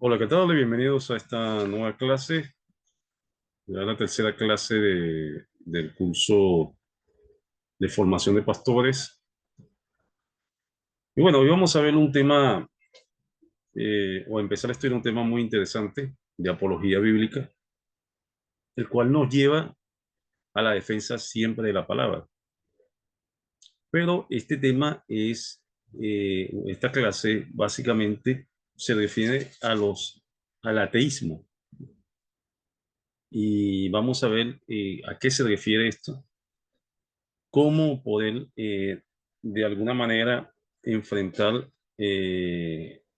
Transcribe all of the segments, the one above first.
Hola, ¿qué tal? Bienvenidos a esta nueva clase, ya la tercera clase del curso de formación de pastores. Y bueno, hoy vamos a ver un tema, o empezar a estudiar un tema muy interesante de apología bíblica, el cual nos lleva a la defensa siempre de la palabra. Pero este tema esta clase básicamente se refiere al ateísmo. Y vamos a ver a qué se refiere esto, cómo poder de alguna manera enfrentar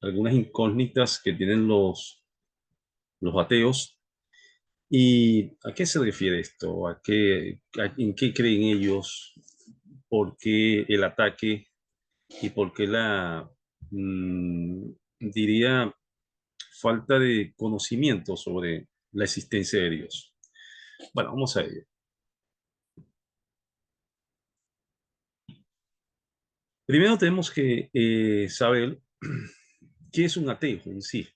algunas incógnitas que tienen los ateos. ¿Y a qué se refiere esto? ¿En qué creen ellos? ¿Por qué el ataque? ¿Y por qué diría, falta de conocimiento sobre la existencia de Dios? Bueno, vamos a ello. Primero tenemos que saber qué es un ateo en sí.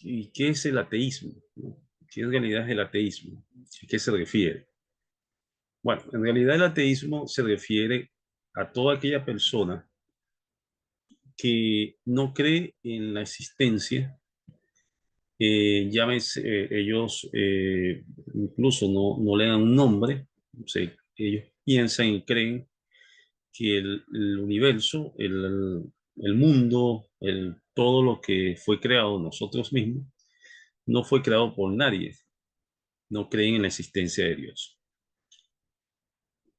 ¿Y qué es el ateísmo? ¿No? ¿Qué en realidad es el ateísmo? ¿A qué se refiere? Bueno, en realidad el ateísmo se refiere a toda aquella persona que no cree en la existencia, llámese, ellos incluso no le dan un nombre, o sea, ellos piensan y creen que el universo, el mundo, todo lo que fue creado, nosotros mismos, no fue creado por nadie, no creen en la existencia de Dios.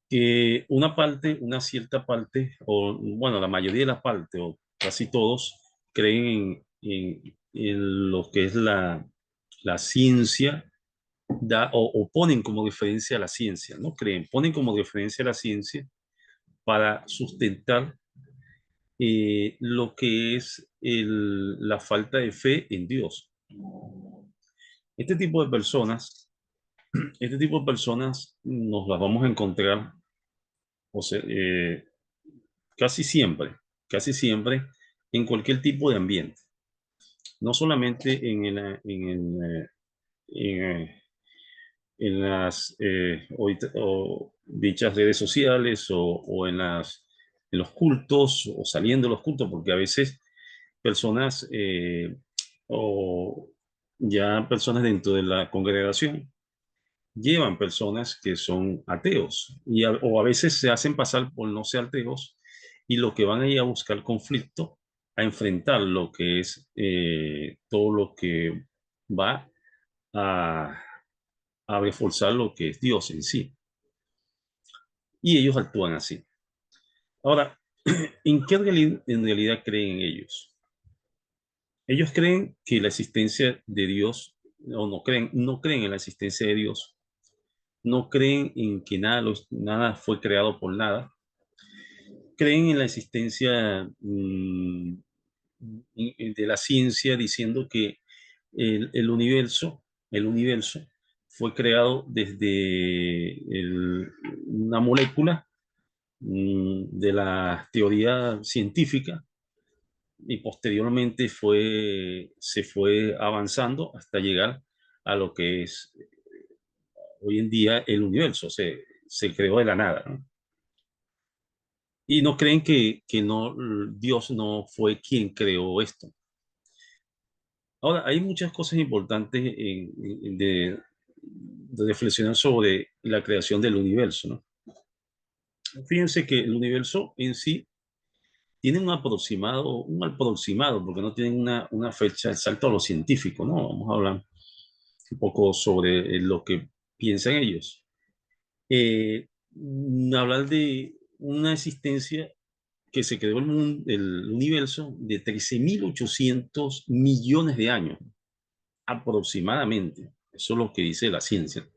Que una cierta parte, o bueno, la mayoría de la parte, o casi todos, creen en lo que es la ciencia, o ponen como referencia a la ciencia, no creen, ponen como referencia a la ciencia para sustentar lo que es la falta de fe en Dios. Este tipo de personas, este tipo de personas nos las vamos a encontrar, o sea, casi siempre en cualquier tipo de ambiente, no solamente en las o dichas redes sociales o en los cultos o saliendo de los cultos, porque a veces personas o ya personas dentro de la congregación llevan personas que son ateos o a veces se hacen pasar por no ser ateos y lo que van a ir a buscar conflicto, a enfrentar lo que es todo lo que va a, a reforzar lo que es Dios en sí. Y ellos actúan así. Ahora, en realidad creen ellos? Ellos creen que la existencia de Dios, o no creen en la existencia de Dios, no creen en que nada fue creado por nada, creen en la existencia de la ciencia diciendo que el universo fue creado desde una molécula de la teoría científica y posteriormente se fue avanzando hasta llegar a lo que es hoy en día el universo, se creó de la nada, ¿no? Y no creen que no, Dios no fue quien creó esto. Ahora, hay muchas cosas importantes de reflexionar sobre la creación del universo, ¿no? Fíjense que el universo en sí tiene un aproximado, porque no tienen una fecha exacta a lo científico, ¿no? Vamos a hablar un poco sobre lo que piensan ellos. Hablar de una existencia que se creó el universo de 13.800 millones de años, aproximadamente. Eso es lo que dice la ciencia.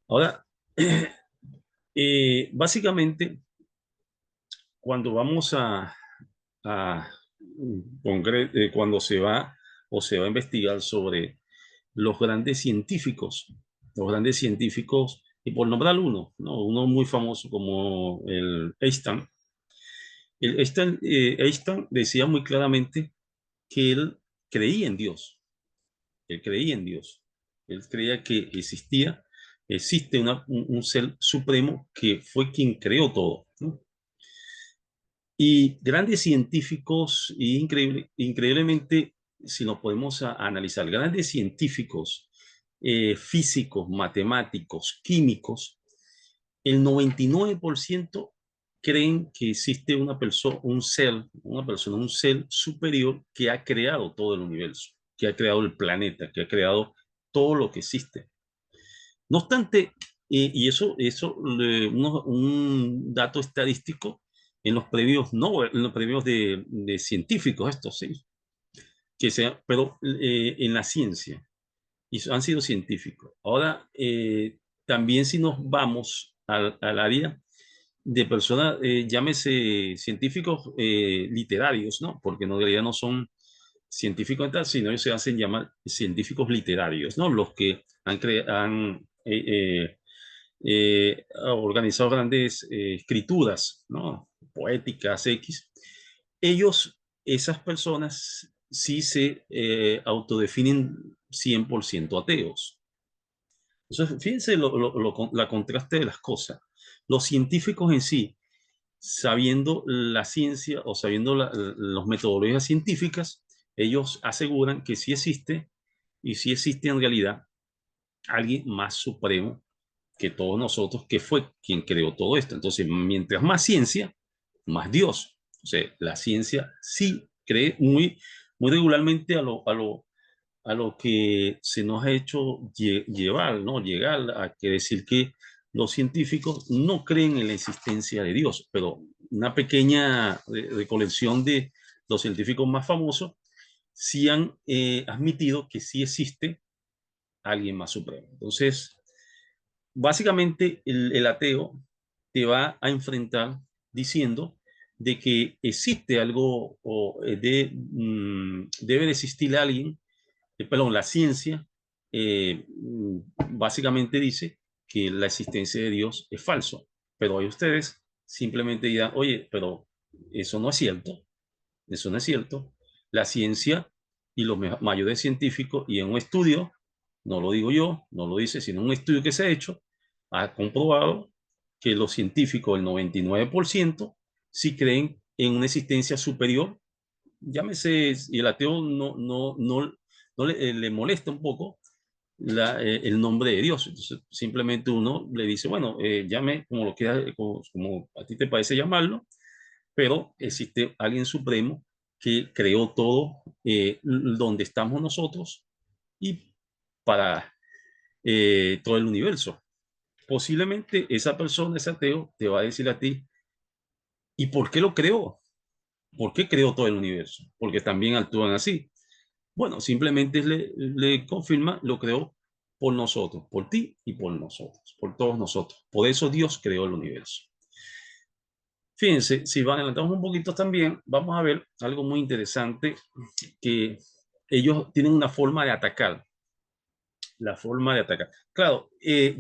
Ahora, básicamente, cuando vamos a cuando se va a investigar sobre los grandes científicos, y por nombrar uno, ¿no? Uno muy famoso como el Einstein. Einstein decía muy claramente que él creía en Dios. Él creía en Dios. Él creía que existe un ser supremo que fue quien creó todo, ¿no? Y grandes científicos, y increíblemente, si nos podemos analizar, grandes científicos, físicos, matemáticos, químicos, el 99% creen que existe una persona, un ser superior que ha creado todo el universo, que ha creado el planeta, que ha creado todo lo que existe. No obstante, y un dato estadístico en los premios Nobel, en los premios de científicos, estos sí, pero en la ciencia, y han sido científicos. Ahora, también si nos vamos al área de personas, llámese científicos literarios, ¿no? Porque en realidad no son científicos tal, sino ellos se hacen llamar científicos literarios, ¿no? Los que han organizado grandes escrituras, ¿no? Poéticas, X. Ellos, esas personas, sí se autodefinen 100% ateos. Entonces, fíjense la contraste de las cosas. Los científicos en sí, sabiendo la ciencia o sabiendo las metodologías científicas, ellos aseguran que sí existe y sí existe en realidad alguien más supremo que todos nosotros, que fue quien creó todo esto. Entonces, mientras más ciencia, más Dios. O sea, la ciencia sí cree muy regularmente a lo que se nos ha hecho llevar, ¿no? Llegar a que decir que los científicos no creen en la existencia de Dios, pero una pequeña recolección de los científicos más famosos sí han admitido que sí existe alguien más supremo. Entonces, básicamente el ateo te va a enfrentar diciendo de que existe algo debe de existir alguien, perdón, la ciencia básicamente dice que la existencia de Dios es falso, pero hay ustedes simplemente dirán, oye, pero eso no es cierto, eso no es cierto. La ciencia y los mayores científicos y en un estudio, no lo digo yo, no lo dice, sino un estudio que se ha hecho, ha comprobado que los científicos, el 99%, sí creen en una existencia superior. Llámese, y el ateo no le molesta un poco el nombre de Dios. Entonces, simplemente uno le dice, bueno, llame como lo quieras, como a ti te parece llamarlo, pero existe alguien supremo que creó todo donde estamos nosotros y para todo el universo. Posiblemente esa persona, ese ateo, te va a decir a ti, ¿y por qué lo creó? ¿Por qué creó todo el universo? Porque también actúan así. Bueno, simplemente le confirma, lo creó por nosotros, por ti y por nosotros, por todos nosotros. Por eso Dios creó el universo. Fíjense, si adelantamos un poquito también, vamos a ver algo muy interesante, que ellos tienen una forma de atacar, la forma de atacar. Claro, eh,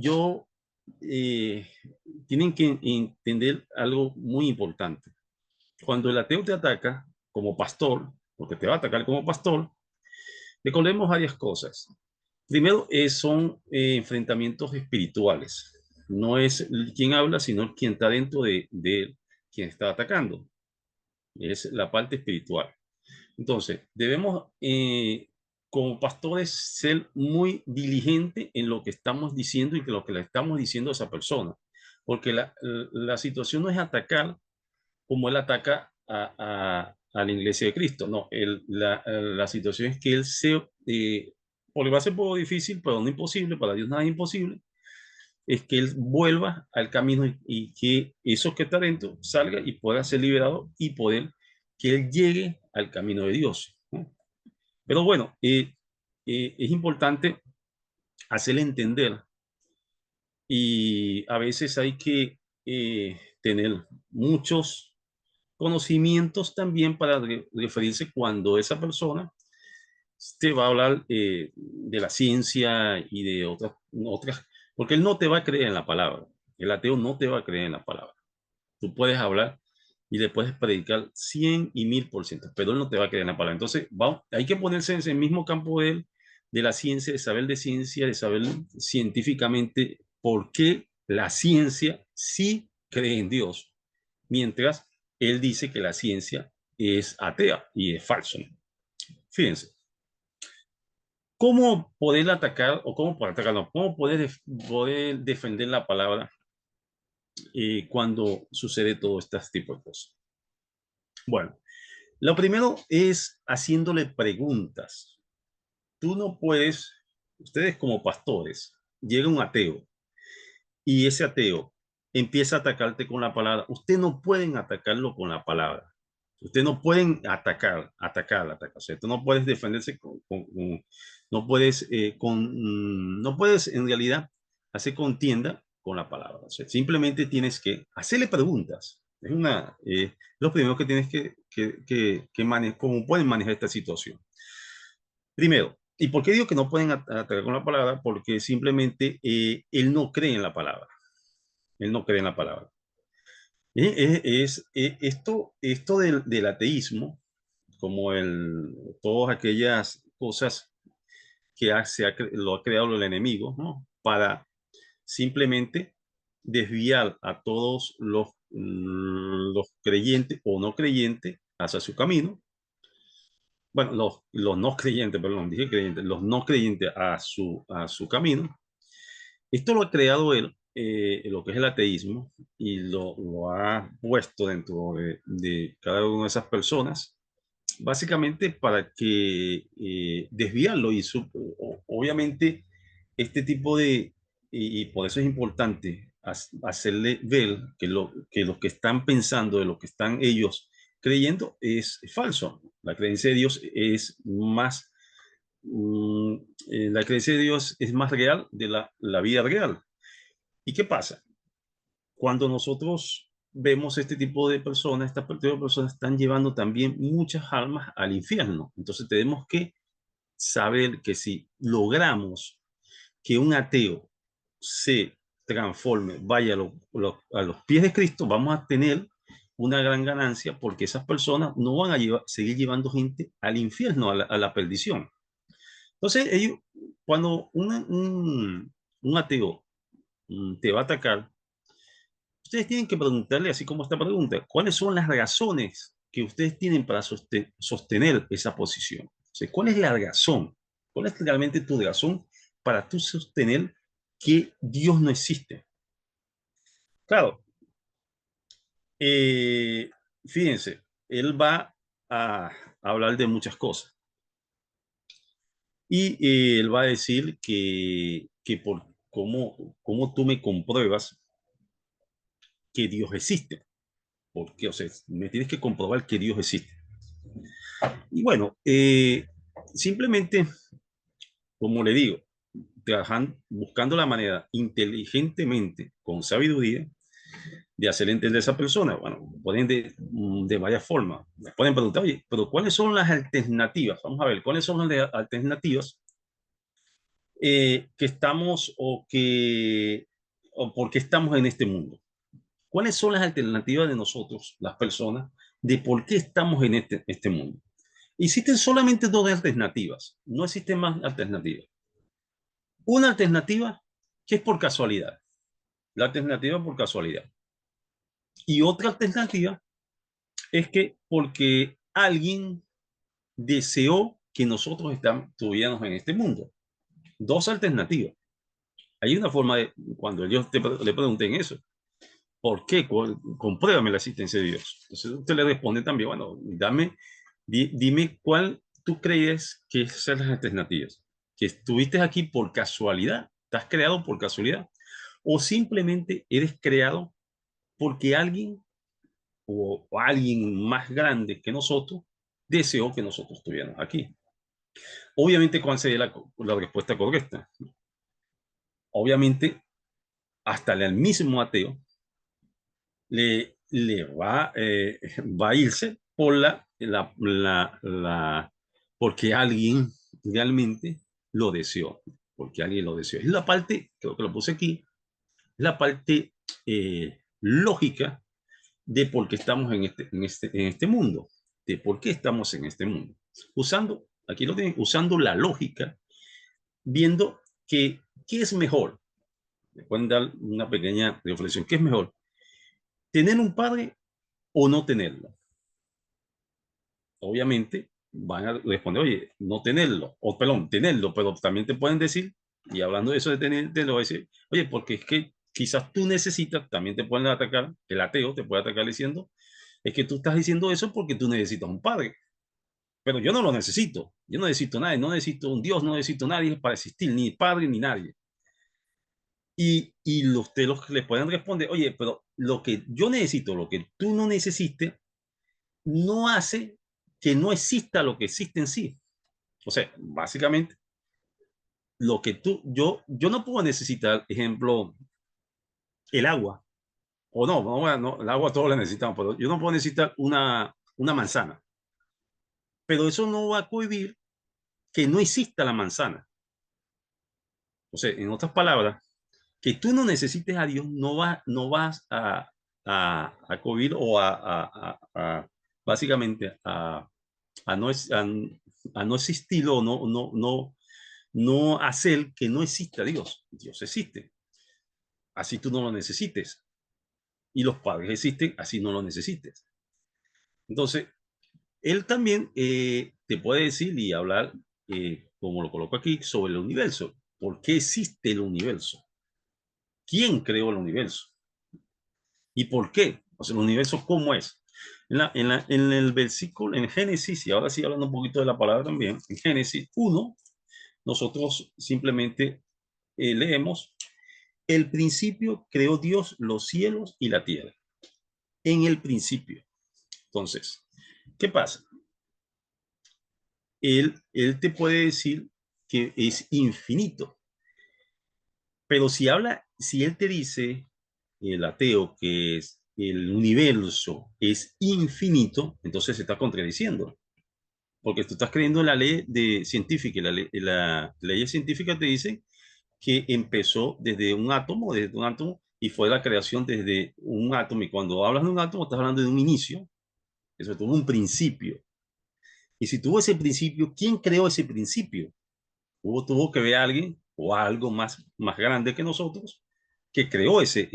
tienen que entender algo muy importante. Cuando el ateo te ataca como pastor, porque te va a atacar como pastor, recordemos varias cosas. Primero, son enfrentamientos espirituales. No es quien habla, sino quien está dentro de quien está atacando. Es la parte espiritual. Entonces, debemos, como pastores, ser muy diligentes en lo que estamos diciendo y que lo que le estamos diciendo a esa persona. Porque la situación no es atacar como él ataca a la iglesia de Cristo. No, la situación es que él porque va a ser un poco difícil, pero no imposible, para Dios nada es imposible, es que él vuelva al camino y que eso que está dentro salga y pueda ser liberado y poder que él llegue al camino de Dios, ¿no? Pero bueno, es importante hacerle entender y a veces hay que tener muchos conocimientos también para referirse cuando esa persona te va a hablar de la ciencia y de otras, porque él no te va a creer en la palabra. El ateo no te va a creer en la palabra. Tú puedes hablar y le puedes predicar 100 y 1000%, pero él no te va a creer en la palabra. Entonces, hay que ponerse en ese mismo campo de él, de la ciencia, de ciencia, de saber científicamente por qué la ciencia sí cree en Dios, mientras él dice que la ciencia es atea y es falso. Fíjense, ¿cómo poder atacar o cómo poder atacar, no, cómo poder defender la palabra cuando sucede todo este tipo de cosas? Bueno, lo primero es haciéndole preguntas. Tú no puedes, ustedes como pastores, llega un ateo y ese ateo empieza a atacarte con la palabra. Ustedes no pueden atacarlo con la palabra. Ustedes no pueden atacar. O sea, tú no puedes defenderse no puedes no puedes en realidad hacer contienda con la palabra. O sea, simplemente tienes que hacerle preguntas. Es lo primero que tienes que manejar, cómo pueden manejar esta situación. Primero, ¿y por qué digo que no pueden atacar con la palabra? Porque simplemente él no cree en la palabra. Él no cree en la palabra. Esto del ateísmo, como todas aquellas cosas que lo ha creado el enemigo, ¿no? Para simplemente desviar a todos los creyentes o no creyentes hacia su camino. Bueno, los no creyentes, perdón, dije creyentes, los no creyentes a su camino. Esto lo ha creado él, lo que es el ateísmo, y lo ha puesto dentro de cada una de esas personas, básicamente para que desviarlo. Obviamente, este tipo y por eso es importante hacerle ver que lo que están pensando, de lo que están ellos creyendo, es falso. La creencia de Dios es más mm, la creencia de Dios es más real de la vida real. ¿Y qué pasa? Cuando nosotros vemos este tipo de personas, estas tipo de personas están llevando también muchas almas al infierno. Entonces tenemos que saber que si logramos que un ateo se transforme, vaya a los pies de Cristo, vamos a tener una gran ganancia porque esas personas no van a seguir llevando gente al infierno, a la perdición. Entonces, cuando un ateo te va a atacar, ustedes tienen que preguntarle, así como esta pregunta, ¿cuáles son las razones que ustedes tienen para sostener esa posición? O sea, ¿cuál es la razón? ¿Cuál es realmente tu razón para tú sostener que Dios no existe? Claro, eh, fíjense, él va a hablar de muchas cosas y él va a decir que por cómo tú me compruebas que Dios existe. Porque, o sea, me tienes que comprobar que Dios existe. Y bueno, simplemente, como le digo, trabajando, buscando la manera inteligentemente, con sabiduría, de hacer entender a esa persona. Bueno, pueden de varias formas. Les pueden preguntar, oye, pero ¿cuáles son las alternativas? Vamos a ver, ¿cuáles son las alternativas que estamos o por qué estamos en este mundo? ¿Cuáles son las alternativas de nosotros, las personas, de por qué estamos en este mundo? Existen solamente dos alternativas, no existen más alternativas. Una alternativa que es por casualidad, la alternativa por casualidad. Y otra alternativa es que porque alguien deseó que nosotros estuviéramos en este mundo. Dos alternativas. Hay una forma de, cuando yo le pregunté en eso, ¿por qué? Compruébame la existencia de Dios. Entonces usted le responde también, bueno, dime cuál tú crees que son las alternativas. Que estuviste aquí por casualidad, estás creado por casualidad, o simplemente eres creado porque alguien o alguien más grande que nosotros deseó que nosotros estuviéramos aquí. Obviamente, ¿cuál sería la respuesta correcta? Obviamente, hasta el mismo ateo va a irse por porque alguien realmente lo deseó, porque alguien lo deseó. Es la parte, creo que lo puse aquí, es la parte lógica de por qué estamos en este mundo, de por qué estamos en este mundo. Usando, aquí lo tienen, usando la lógica, viendo que, ¿qué es mejor? Le pueden dar una pequeña reflexión. ¿Qué es mejor? ¿Tener un padre o no tenerlo? Obviamente van a responder, oye, no tenerlo, o perdón, tenerlo, pero también te pueden decir, y hablando de eso de tener, te lo voy a decir, oye, porque es que quizás tú necesitas, también te pueden atacar, el ateo te puede atacar diciendo, es que tú estás diciendo eso porque tú necesitas un padre, pero yo no lo necesito, yo no necesito nadie, no necesito un Dios, no necesito nadie para existir, ni padre ni nadie. Y los telos les pueden responder, oye, pero lo que yo necesito, lo que tú no necesites, no hace que no exista lo que existe en sí. O sea, básicamente, lo que yo no puedo necesitar, ejemplo, el agua. O no, no, el agua todos la necesitamos, pero yo no puedo necesitar una manzana. Pero eso no va a cohibir que no exista la manzana. O sea, en otras palabras, que tú no necesites a Dios, no vas a cohibir o básicamente a no, a no existir o no hacer que no exista Dios. Dios existe, así tú no lo necesites. Y los padres existen, así no lo necesites. Entonces, él también te puede decir y hablar, como lo coloco aquí, sobre el universo. ¿Por qué existe el universo? ¿Quién creó el universo? ¿Y por qué? O sea, el universo, ¿cómo es? En el versículo, en Génesis, y ahora sí hablando un poquito de la palabra también, en Génesis 1, nosotros simplemente leemos, el principio creó Dios los cielos y la tierra. En el principio. Entonces, ¿qué pasa? Él te puede decir que es infinito, pero si él te dice, el ateo, que es el universo es infinito, entonces se está contradiciendo, porque tú estás creyendo en la ley científica, y la ley científica te dice que empezó desde un átomo, y fue la creación desde un átomo, y cuando hablas de un átomo, estás hablando de un inicio, eso tuvo un principio. Y si tuvo ese principio, ¿quién creó ese principio? Tuvo que ver a alguien o a algo más grande que nosotros que creó ese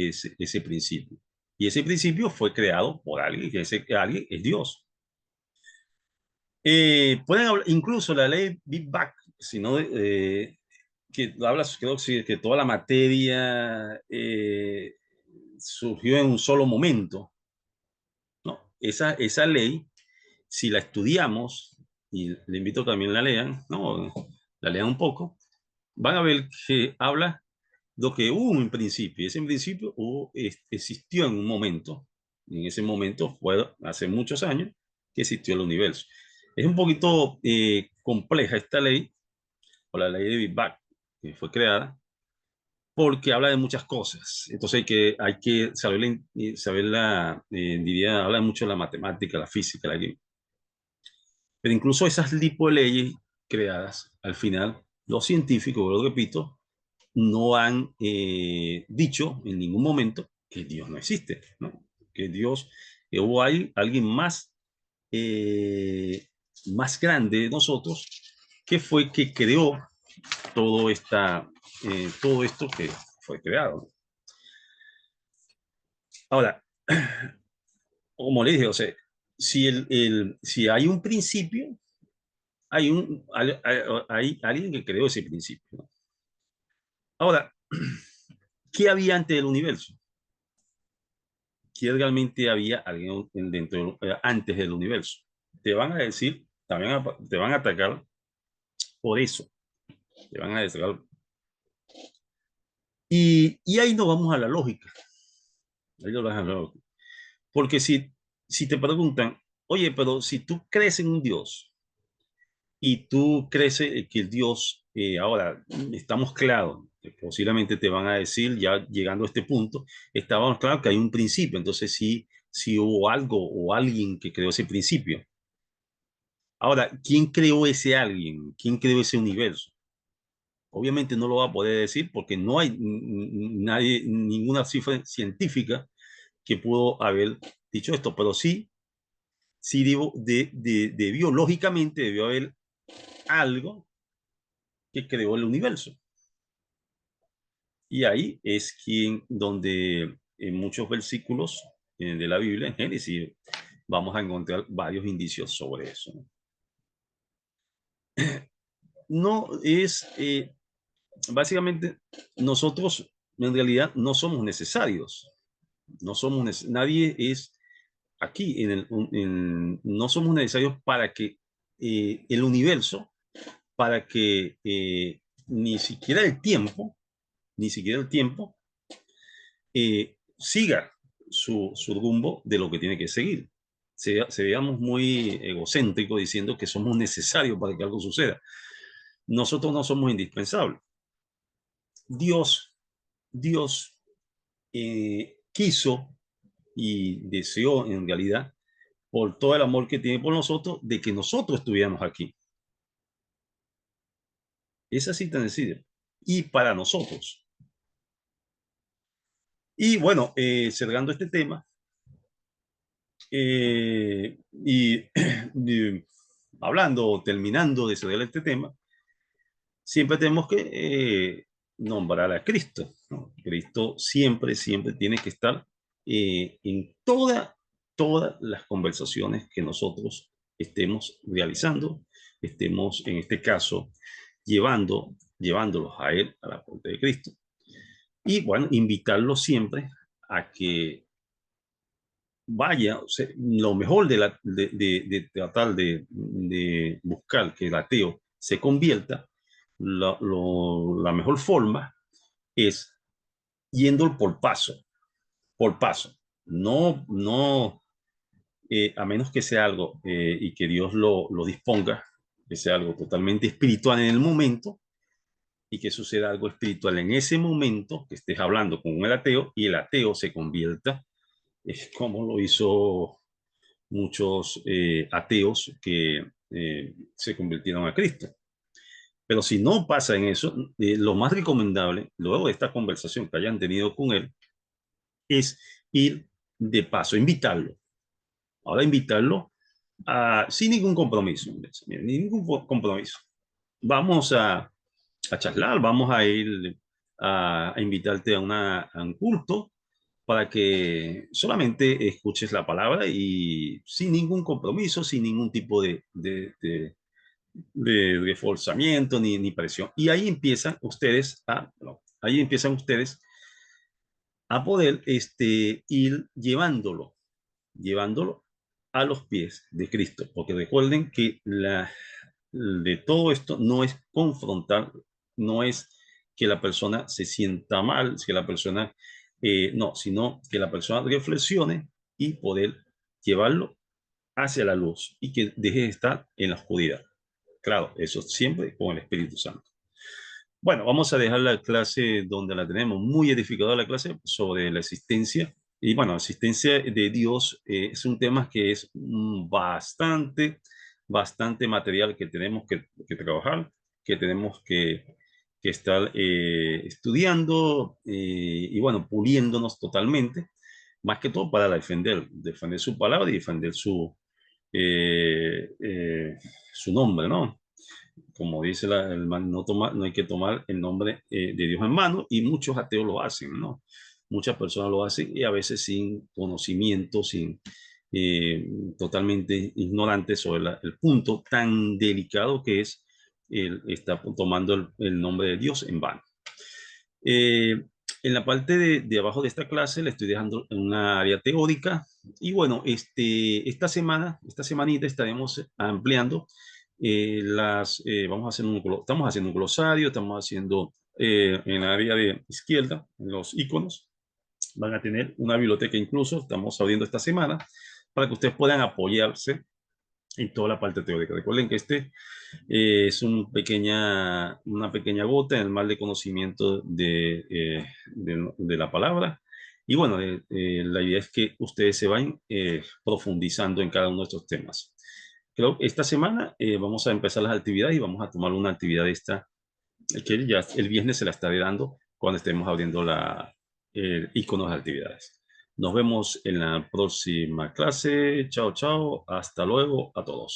principio. Y ese principio fue creado por alguien, que ese alguien es Dios. Pueden hablar, incluso la ley Big Bang, sino que habla, creo que toda la materia surgió en un solo momento, ¿no? Esa ley, si la estudiamos, y le invito también la lean, ¿no? La lean un poco, van a ver que habla de lo que hubo en principio. Ese en principio existió en un momento. Y en ese momento fue hace muchos años que existió el universo. Es un poquito compleja esta ley, o la ley de Big Bang, que fue creada, porque habla de muchas cosas. Entonces hay que saberla, diría, habla mucho de la matemática, la física, la química. Pero incluso esas tipo de leyes creadas, al final, los científicos, lo repito, no han dicho en ningún momento que Dios no existe, ¿no? Que Dios, hubo alguien eh, más grande de nosotros que fue que creó todo esto que fue creado. Ahora, como le dije, o sea, si hay un principio, hay alguien que creó ese principio, ¿no? Ahora, ¿qué había antes del universo? ¿Qué realmente había alguien antes del universo? Te van a decir, también te van a atacar por eso. Te van a atacar. Y ahí nos vamos a la lógica. Ahí nos vamos a la lógica. Porque si te preguntan, oye, pero si tú crees en un Dios y tú crees que el Dios, ahora estamos claros, que posiblemente te van a decir, ya llegando a este punto, estábamos claros que hay un principio, entonces sí hubo algo o alguien que creó ese principio. Ahora, ¿quién creó ese alguien? ¿Quién creó ese universo? Obviamente no lo va a poder decir porque no hay nadie, ninguna cifra científica que pudo haber dicho esto, pero sí, sí debió, lógicamente, debió haber algo que creó el universo. Y ahí es donde en muchos versículos de la Biblia, en Génesis, vamos a encontrar varios indicios sobre eso. No es, básicamente, nosotros en realidad no somos necesarios. No somos, nadie es aquí, no somos necesarios para que el universo, para que ni siquiera el tiempo, ni siquiera el tiempo, siga su rumbo de lo que tiene que seguir. Se veamos muy egocéntricos diciendo que somos necesarios para que algo suceda. Nosotros no somos indispensables. Dios, Dios quiso y deseó en realidad, por todo el amor que tiene por nosotros, de que nosotros estuviéramos aquí. Es así tan sencillo. Y para nosotros. Y bueno, cerrando este tema, y hablando, terminando de cerrar este tema, siempre tenemos que nombrar a Cristo, ¿no? Cristo siempre, siempre tiene que estar en todas las conversaciones que nosotros estemos realizando, estemos en este caso llevándolos a Él, a la puerta de Cristo. Y bueno, invitarlos siempre a que vaya, o sea, lo mejor de tratar de buscar que el ateo se convierta, la mejor forma es yendo por paso. No, no, a menos que sea algo y que Dios lo disponga, que sea algo totalmente espiritual en el momento y que suceda algo espiritual en ese momento, que estés hablando con el ateo y el ateo se convierta, como lo hizo muchos ateos que se convirtieron a Cristo. Pero si no pasa en eso, lo más recomendable, luego de esta conversación que hayan tenido con él, es ir de paso, invitarlo. Ahora invitarlo sin ningún compromiso, sin ningún compromiso. Vamos a charlar, vamos a ir a invitarte a un culto para que solamente escuches la palabra y sin ningún compromiso, sin ningún tipo de reforzamiento ni presión. Y ahí empiezan ustedes a poder ir llevándolo a los pies de Cristo, porque recuerden que de todo esto no es confrontar, no es que la persona se sienta mal, que la persona, no, sino que la persona reflexione y poder llevarlo hacia la luz y que deje de estar en la oscuridad. Claro, eso siempre con el Espíritu Santo. Bueno, vamos a dejar la clase donde la tenemos muy edificadora la clase sobre la existencia. Y bueno, la existencia de Dios es un tema que es bastante material que tenemos que trabajar, que tenemos que estar estudiando y bueno, puliéndonos totalmente, más que todo para defender su palabra y defender su nombre, ¿no? Como dice no hay que tomar el nombre de Dios en mano y muchos ateos lo hacen, ¿no? Muchas personas lo hacen y a veces sin conocimiento, eh, totalmente ignorantes sobre el punto tan delicado que es estar tomando el nombre de Dios en vano. Eh, en la parte de abajo de esta clase le estoy dejando una área teórica y bueno, esta semanita estaremos ampliando estamos haciendo un glosario, estamos haciendo en la área de izquierda, en los iconos, van a tener una biblioteca incluso, estamos abriendo esta semana, para que ustedes puedan apoyarse en toda la parte teórica. Recuerden que es una pequeña gota en el mar de conocimiento de la palabra. Y bueno, la idea es que ustedes se vayan profundizando en cada uno de estos temas. Creo que esta semana vamos a empezar las actividades y vamos a tomar una actividad que ya el viernes se la estaré dando cuando estemos abriendo iconos de actividades. Nos vemos en la próxima clase. Chao, chao. Hasta luego a todos.